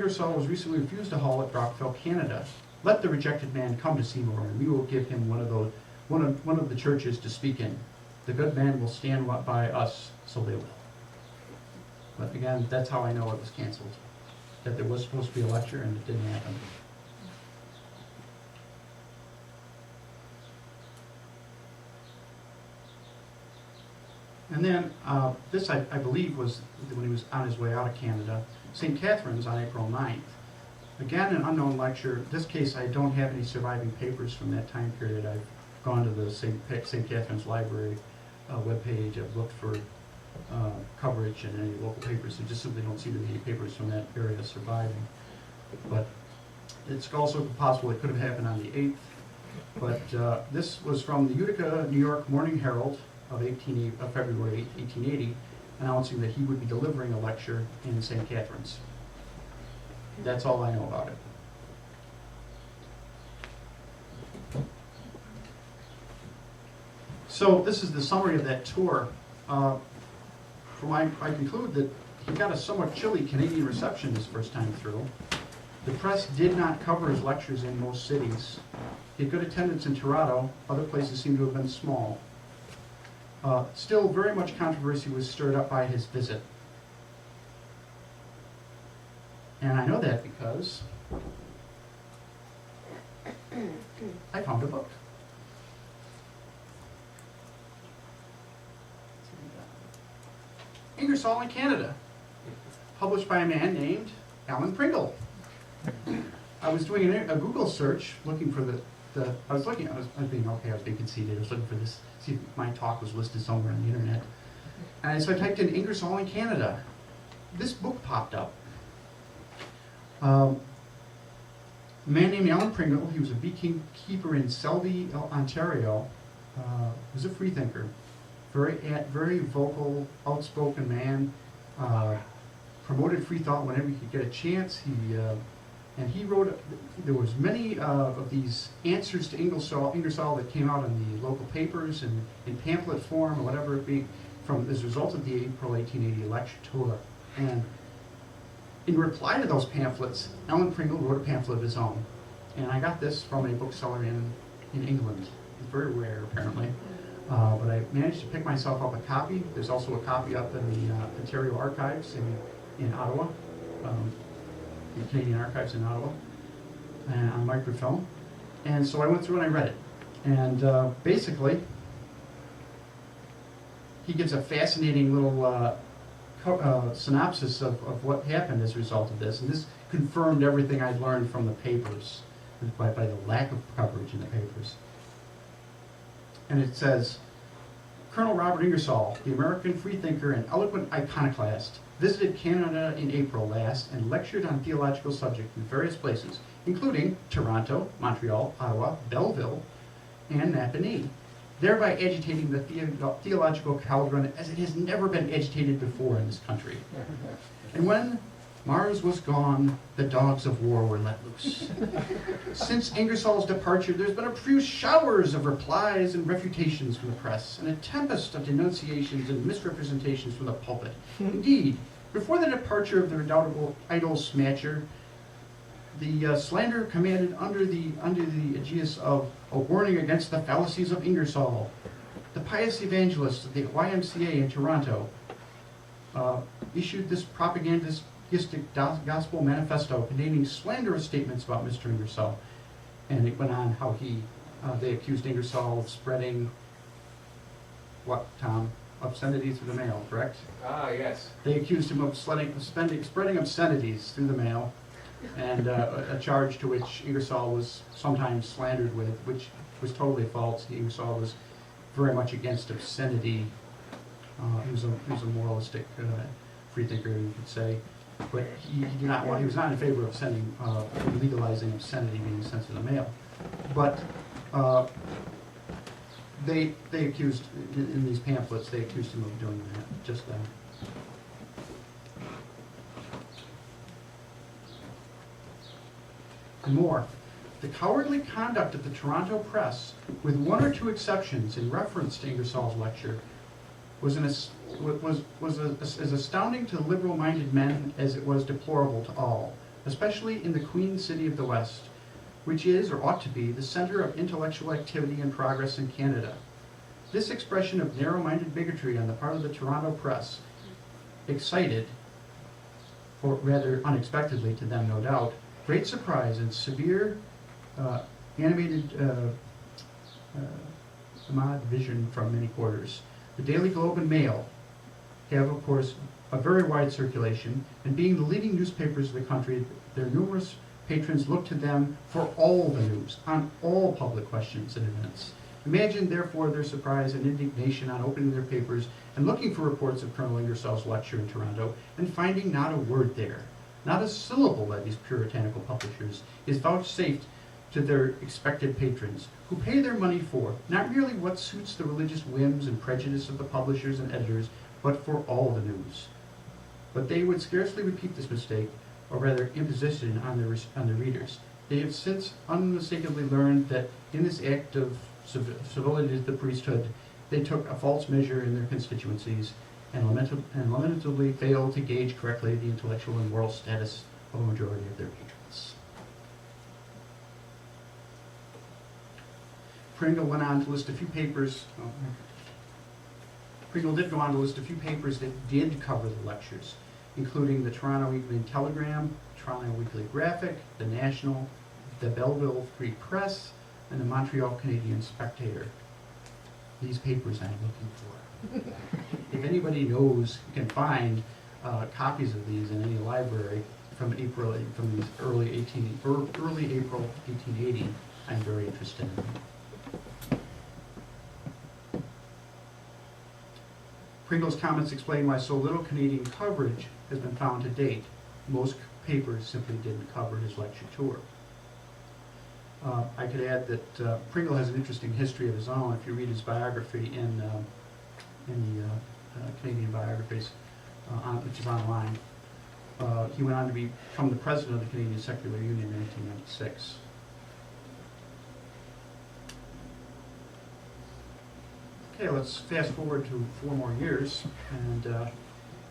Ingersol was recently refused a hall at Brockville, Canada. Let the rejected man come to Seymour, and we will give him one of the churches to speak in. The good man will stand by us, so they will. But again, that's how I know it was canceled. That there was supposed to be a lecture and it didn't happen. And then this, I believe, was when he was on his way out of Canada. St. Catherine's on April 9th. Again, an unknown lecture. In this case, I don't have any surviving papers from that time period. I've gone to the St. Catherine's Library webpage. I've looked for coverage in any local papers. There just simply don't seem to be any papers from that area surviving. But it's also possible it could have happened on the 8th. But this was from the Utica, New York Morning Herald of February 1880, announcing that he would be delivering a lecture in St. Catherine's. That's all I know about it. So this is the summary of that tour. I conclude that he got a somewhat chilly Canadian reception his first time through. The press did not cover his lectures in most cities. He had good attendance in Toronto. Other places seem to have been small. Still, very much controversy was stirred up by his visit. And I know that because I found a book. Ingersoll in Canada, published by a man named Alan Pringle. I was doing a Google search looking for I was being conceited. I was looking for this, see if my talk was listed somewhere on the internet. And so I typed in Ingersoll in Canada. This book popped up. A man named Alan Pringle, he was a beekeeper in Selby, Ontario, was a freethinker. Very vocal, outspoken man, promoted free thought whenever he could get a chance. He wrote, there was many of these answers to Ingersoll that came out in the local papers and in pamphlet form or whatever it be, as a result of the April 1880 lecture tour. And in reply to those pamphlets, Alan Pringle wrote a pamphlet of his own. And I got this from a bookseller in England. It's very rare, apparently. But I managed to pick myself up a copy. There's also a copy up in the Ontario Archives in Ottawa, the Canadian Archives in Ottawa, and on microfilm. And so I went through and I read it. And basically, he gives a fascinating little synopsis of what happened as a result of this. And this confirmed everything I'd learned from the papers, by the lack of coverage in the papers. And it says, Colonel Robert Ingersoll, the American freethinker and eloquent iconoclast, visited Canada in April last and lectured on theological subjects in various places, including Toronto, Montreal, Ottawa, Belleville, and Napanee, thereby agitating the theological cauldron as it has never been agitated before in this country. And when Mars was gone, the dogs of war were let loose. Since Ingersoll's departure, there's been a profuse showers of replies and refutations from the press, and a tempest of denunciations and misrepresentations from the pulpit. Indeed, before the departure of the redoubtable idol snatcher, the slander commanded under the aegis of a warning against the fallacies of Ingersoll. The pious evangelist of the YMCA in Toronto issued this propagandistic gospel manifesto containing slanderous statements about Mr. Ingersoll. And it went on how they accused Ingersoll of spreading, what, Tom? Obscenity through the mail, correct? Ah, yes. They accused him of spreading obscenities through the mail, and a charge to which Ingersoll was sometimes slandered with, which was totally false. Ingersoll was very much against obscenity. He was a moralistic freethinker, you could say. But he was not in favor of legalizing obscenity being sent to the mail. But they accused, in these pamphlets, they accused him of doing that, just that. And more. The cowardly conduct of the Toronto press, with one or two exceptions in reference to Ingersoll's lecture, was as astounding to liberal-minded men as it was deplorable to all. especially in the Queen City of the West, which is, or ought to be, the center of intellectual activity and progress in Canada. This expression of narrow-minded bigotry on the part of the Toronto press excited, or rather unexpectedly to them no doubt, great surprise and severe animated vision from many quarters. The Daily Globe and Mail have, of course, a very wide circulation, and being the leading newspapers of the country, their numerous patrons look to them for all the news on all public questions and events. Imagine, therefore, their surprise and indignation on opening their papers and looking for reports of Colonel Ingersoll's lecture in Toronto and finding not a word there, not a syllable by these puritanical publishers is vouchsafed to their expected patrons, who pay their money for not merely what suits the religious whims and prejudice of the publishers and editors, but for all the news. But they would scarcely repeat this mistake, or rather imposition on their readers. They have since unmistakably learned that in this act of civility to the priesthood, they took a false measure in their constituencies and lamentably failed to gauge correctly the intellectual and moral status of a majority of their patrons. Pringle went on to list a few papers. Pringle did go on to list a few papers that did cover the lectures, including the Toronto Evening Telegram, Toronto Weekly Graphic, the National, the Belleville Free Press, and the Montreal Canadian Spectator. These papers I'm looking for. If anybody knows, can find copies of these in any library from these early April 1880, I'm very interested in them. Pringle's comments explain why so little Canadian coverage has been found to date. Most papers simply didn't cover his lecture tour. I could add that Pringle has an interesting history of his own. If you read his biography in the Canadian biographies, which is online, he went on to become the president of the Canadian Secular Union in 1996. Okay, let's fast forward to 4 more years. And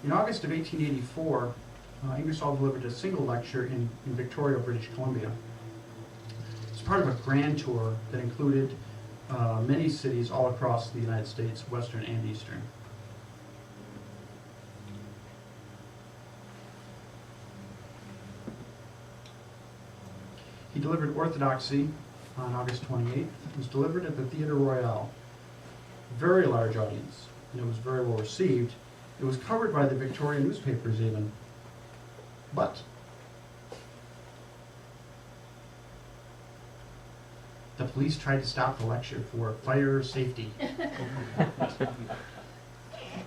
in August of 1884, Ingersoll delivered a single lecture in Victoria, British Columbia. It's part of a grand tour that included many cities all across the United States, Western and Eastern. He delivered Orthodoxy on August 28th. It was delivered at the Theatre Royal. Very large audience, and it was very well received. It was covered by the Victorian newspapers even. But the police tried to stop the lecture for fire safety.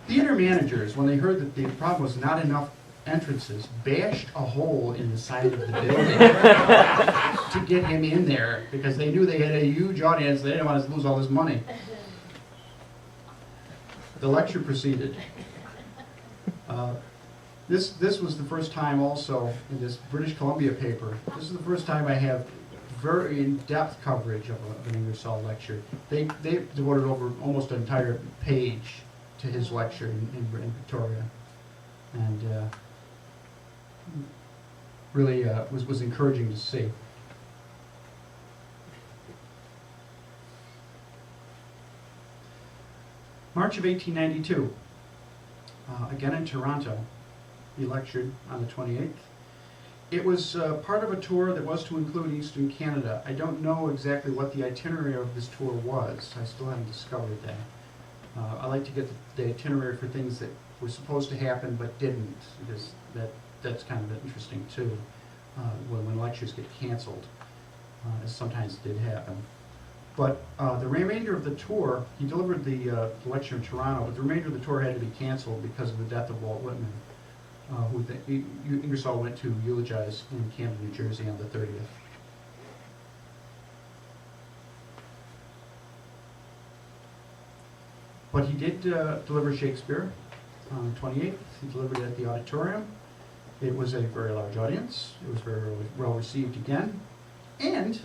Theater managers, when they heard that the problem was not enough entrances, bashed a hole in the side of the building to get him in there, because they knew they had a huge audience. They didn't want to lose all this money. The lecture proceeded. This was the first time also in this British Columbia paper. This is the first time I have very in-depth coverage of an Ingersoll lecture. They devoted over almost an entire page to his lecture in Victoria, and really was encouraging to see. March of 1892, again in Toronto, he lectured on the 28th. It was part of a tour that was to include Eastern Canada. I don't know exactly what the itinerary of this tour was. I still haven't discovered that. I like to get the itinerary for things that were supposed to happen but didn't, because that's kind of interesting too, when lectures get canceled, as sometimes did happen. But the remainder of the tour, he delivered the lecture in Toronto, but the remainder of the tour had to be canceled because of the death of Walt Whitman, who Ingersoll went to eulogize in Camden, New Jersey on the 30th. But he did deliver Shakespeare on the 28th. He delivered it at the auditorium. It was a very large audience. It was very well received again. And